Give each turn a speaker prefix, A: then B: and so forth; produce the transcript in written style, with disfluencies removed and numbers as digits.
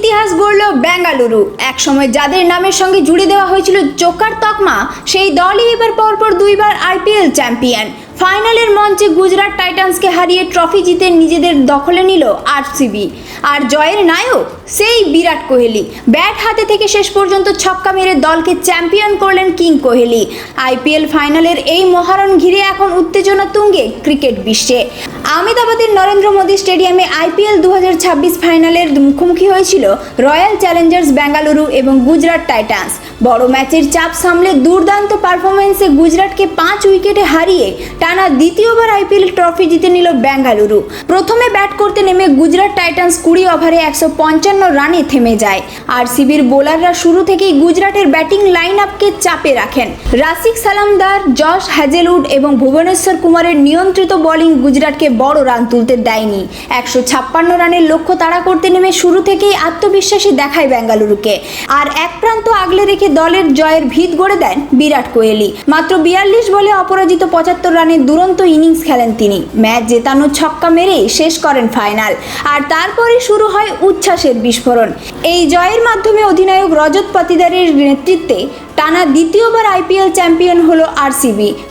A: ইতিহাস গড়ল বেঙ্গালুরু। একসময় যাদের নামের সঙ্গে জুড়ে দেওয়া হয়েছিল জোকার তকমা, সেই দলই এবার পরপর দুইবার আইপিএল চ্যাম্পিয়ন। ফাইনালের মঞ্চে গুজরাট টাইটান্সকে হারিয়ে ট্রফি জিতে নিজেদের দখলে নিল আরসিবি। আর জয়ের নায়ক সেই বিরাট কোহলি। ব্যাট হাতে থেকে শেষ পর্যন্ত ছক্কা মেরে দলকে চ্যাম্পিয়ন করলেন কিং কোহলি। আইপিএল ফাইনালের এই মহারণ ঘিরে এখন উত্তেজনা তুঙ্গে ক্রিকেট বিশ্বে। আহমেদাবাদের নরেন্দ্র মোদী স্টেডিয়ামে আইপিএল 2026 ফাইনালের মুখোমুখি হয়েছিল রয়্যাল চ্যালেঞ্জার্স বেঙ্গালুরু এবং গুজরাট টাইটান্স। বড় ম্যাচের চাপ সামলে দুর্দান্ত পারফরমেন্সে গুজরাটকে 5 উইকেটে হারিয়ে টানা দ্বিতীয়বার আইপিএল ট্রফি জিতে নিল বেঙ্গালুরু। প্রথমে ব্যাট করতে নেমে গুজরাট টাইটান্স 20 ওভারে 155 রানে থেমে যায়। আরসিবির বোলাররা শুরু থেকেই গুজরাটের ব্যাটিং লাইন আপকে চাপে রাখেন। রাসিক সালামদার, জশ হ্যাজেলউড এবং ভুবনেশ্বর কুমারের নিয়ন্ত্রিত বোলিং গুজরাটকে বড় রান তুলতে দেয়নি। 156 রানের লক্ষ্য তাড়া করতে নেমে শুরু থেকেই আত্মবিশ্বাসী দেখায় বেঙ্গালুরুকে। আর এক প্রান্ত আগলে রেখে দলের জয়ের ভিত গড়ে দেন বিরাট কোহলি। মাত্র 42 বলে অপরাজিত 75 রানের দুরন্ত ইনিংস খেলেন তিনি। ম্যাচ জেতানো ছক্কা মেরেই শেষ করেন ফাইনাল। আর তারপরে শুরু হয় উচ্ছ্বাসের বিস্ফোরণ। এই জয়ের মাধ্যমে অধিনায়ক রজত পাতিদারের নেতৃত্বে টানা দ্বিতীয়বার আইপিএল চ্যাম্পিয়ন হলো আরসিবি।